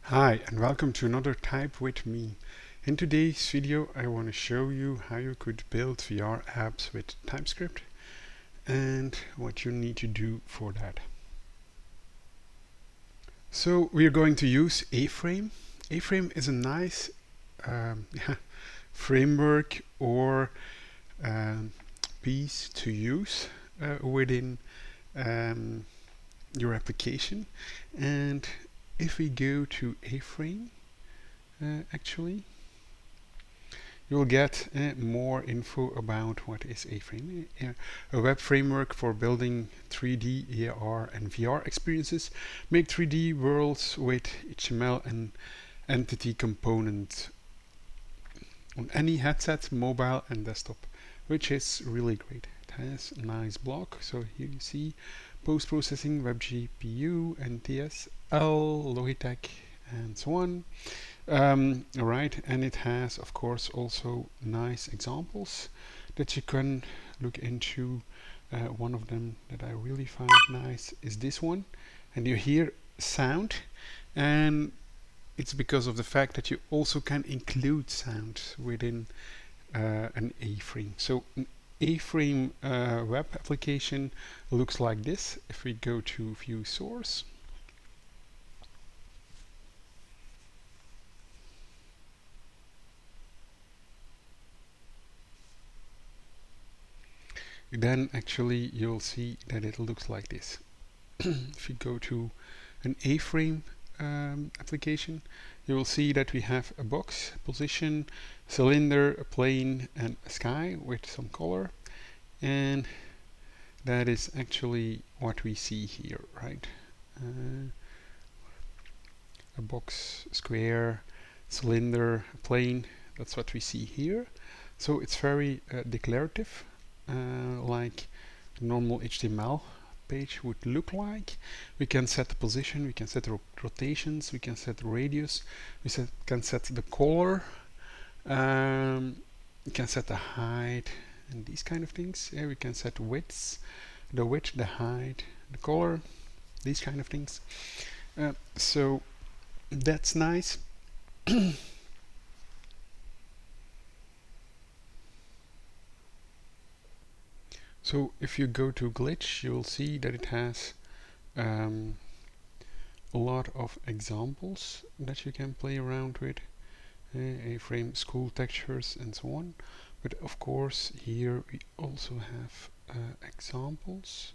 Hi and welcome to another Type with me. In today's video I want to show you how you could build VR apps with Typescript and what you need to do for that. So we are going to use A-Frame. A-Frame is a nice framework or piece to use within your application. And if we go to A-Frame, actually, you will get more info about what is A-Frame. A web framework for building 3D, AR and VR experiences. Make 3D worlds with HTML and entity components on any headset, mobile and desktop, which is really great. It has a nice block. So here you see post-processing, WebGPU, NTSL, Logitech and so on. Right, and it has of course also nice examples that you can look into. One of them that I really found nice is this one, and you hear sound, and it's because of the fact that you also can include sound within an A-frame. So an A-frame web application looks like this. If we go to view source, then actually you'll see that it looks like this. If you go to an A-frame application, you will see that we have a box, position, cylinder, a plane and a sky with some color, and that is actually what we see here, right? A box, square, cylinder, a plane, that's what we see here. So it's very declarative, like normal HTML page would look like. We can set the position, we can set rotations, we can set radius, can set the color, we can set the height and these kind of things. Yeah, we can set widths, the width, the height, the color, these kind of things. So that's nice. So if you go to glitch, you will see that it has a lot of examples that you can play around with, A-frame, school textures and so on. But of course here we also have examples,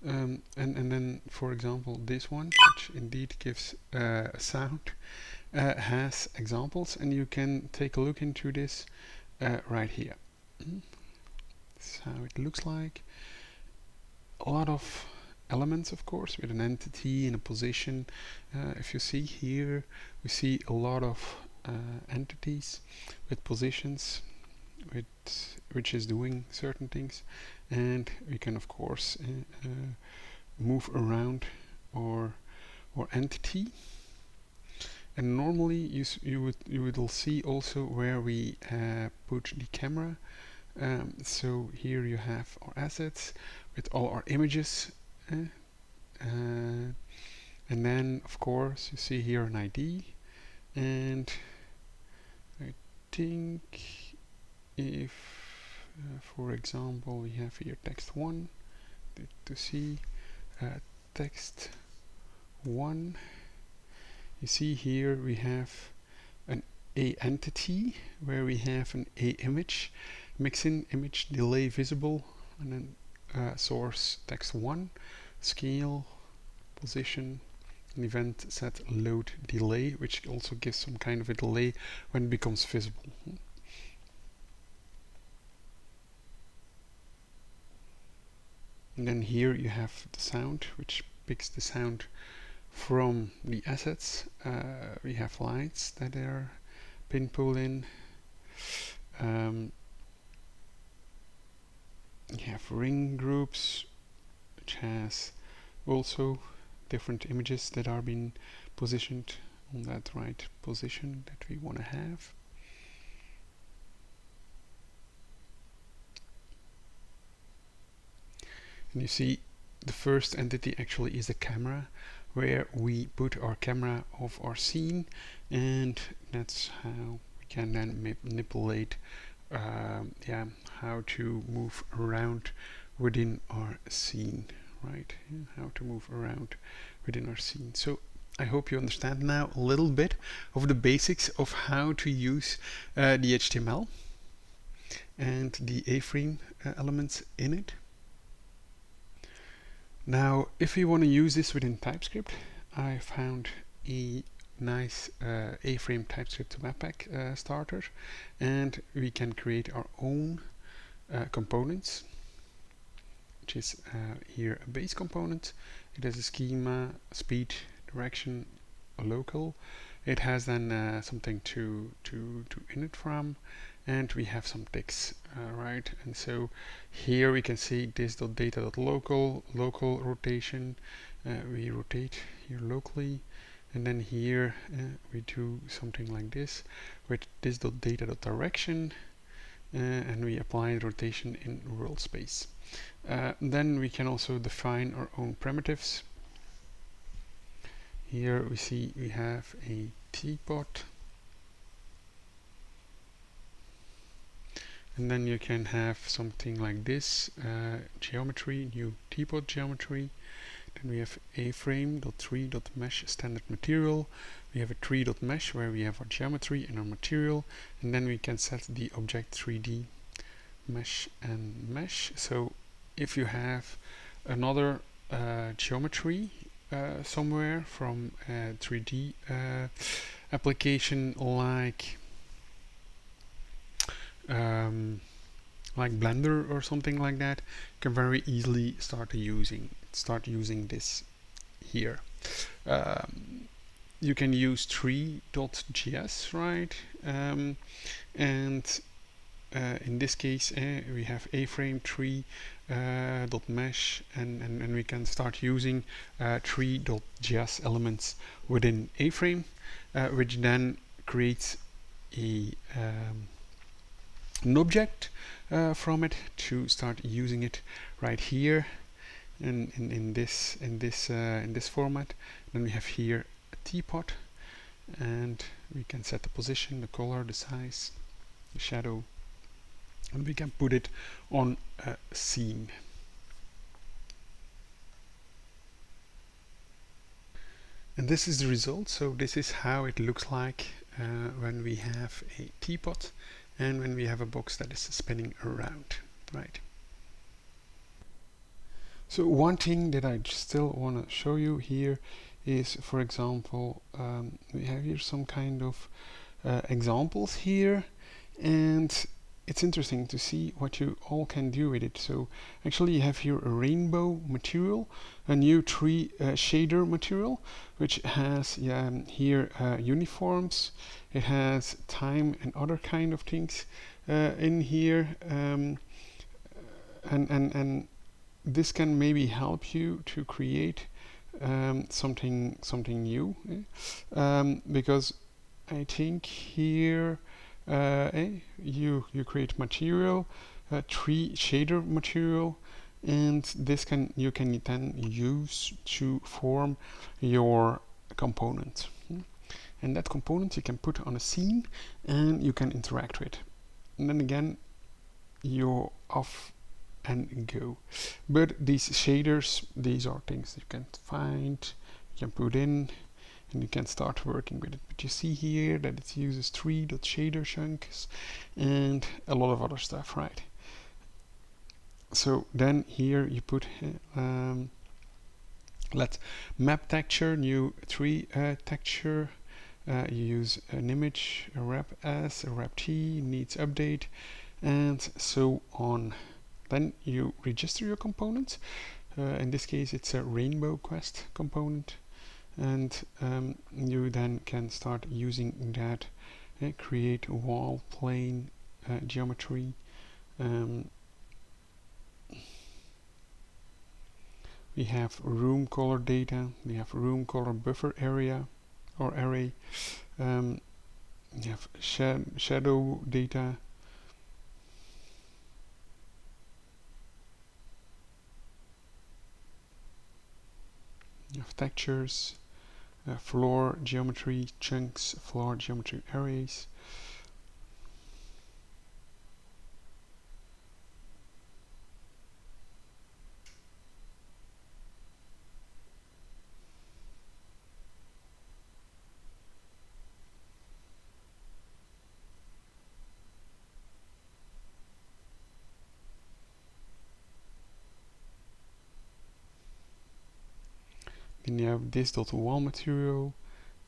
and then for example this one, which indeed gives a sound, has examples, and you can take a look into this right here. This is how it looks like. A lot of elements, of course, with an entity and a position. If you see here, we see a lot of entities with positions, which is doing certain things, and we can of course move around or entity. And normally you will see also where we put the camera. So here you have our assets with all our images, and then of course you see here an ID, and I think if for example we have here text 1 to see text 1, you see here we have an A entity where we have an A image, mixin image delay visible, and then source text 1, scale, position, an event set load delay, which also gives some kind of a delay when it becomes visible. And then here you have the sound, which picks the sound from the assets. We have lights that are pin pull in. You have ring groups, which has also different images that are being positioned on that right position that we want to have. And you see the first entity actually is a camera, where we put our camera of our scene, and that's how we can then manipulate yeah, how to move around within our scene, right? Yeah, how to move around within our scene. So I hope you understand now a little bit of the basics of how to use the HTML and the A-frame elements in it. Now, if you want to use this within TypeScript, I found a nice A-frame TypeScript Webpack starter, and we can create our own components, which is here a base component. It has a schema, speed, direction, a local. It has then something to init from, and we have some ticks, right? And so here we can see this.data.local, local rotation. We rotate here locally, and then here we do something like this with this.data.direction, and we apply rotation in world space. Then we can also define our own primitives. Here we see we have a teapot, and then you can have something like this, geometry, new teapot geometry. Then we have a-frame.3.mesh standard material. We have a tree.mesh where we have our geometry and our material, and then we can set the object 3D mesh and mesh. So if you have another geometry somewhere from a 3D application like Blender or something like that, you can very easily start using this here. You can use tree.js, right? And in this case, we have a-frame tree .mesh, and we can start using tree.js elements within a-frame, which then creates an object from it to start using it right here in this format. Then we have here a teapot, and we can set the position, the color, the size, the shadow, and we can put it on a scene. And this is the result. So this is how it looks like when we have a teapot and when we have a box that is spinning around, right? So one thing that I still want to show you here is, for example, we have here some kind of examples here, and it's interesting to see what you all can do with it. So actually you have here a rainbow material, a new tree shader material, which has here uniforms. It has time and other kind of things in here, and this can maybe help you to create something new, because I think here you create material, tree shader material, and this you can then use to form your component. And that component you can put on a scene and you can interact with. And then again, you're off and go. But these shaders, these are things you can find, you can put in, and you can start working with it. But you see here that it uses tree.shader chunks and a lot of other stuff, right? So then here you put let's map texture, new tree texture. You use an image, a rep s, a rep t, needs update, and so on. Then you register your component. In this case, it's a rainbow quest component, and you then can start using that. Create wall, plane, geometry. We have room color data. We have room color buffer area or array. We have shadow data. You have textures, floor geometry chunks, floor geometry arrays. Then you have this wall material,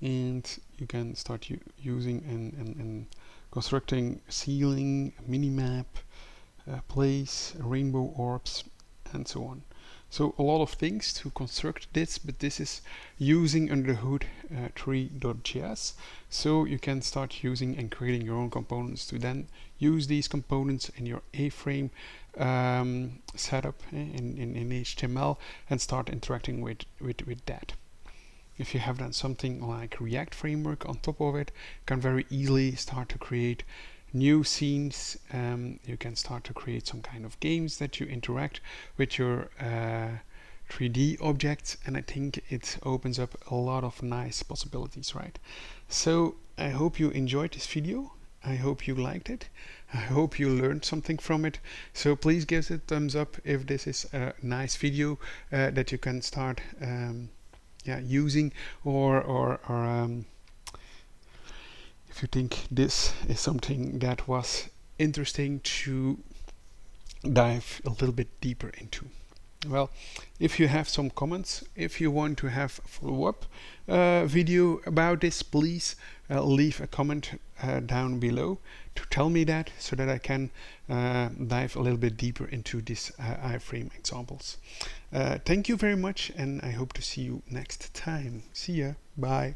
and you can start using and constructing ceiling, minimap, place, rainbow orbs, and so on. So a lot of things to construct this, but this is using under the hood tree.js. So you can start using and creating your own components to then use these components in your A-frame setup in HTML and start interacting with that. If you have done something like React framework on top of it, you can very easily start to create new scenes. You can start to create some kind of games that you interact with your 3D objects, and I think it opens up a lot of nice possibilities, right? So I hope you enjoyed this video. I hope you liked it. I hope you learned something from it. So please give it a thumbs up if this is a nice video that you can start using, or if you think this is something that was interesting to dive a little bit deeper into. Well, if you have some comments, if you want to have a follow-up video about this, please leave a comment down below to tell me that, so that I can dive a little bit deeper into these iframe examples. Thank you very much, and I hope to see you next time. See ya. Bye.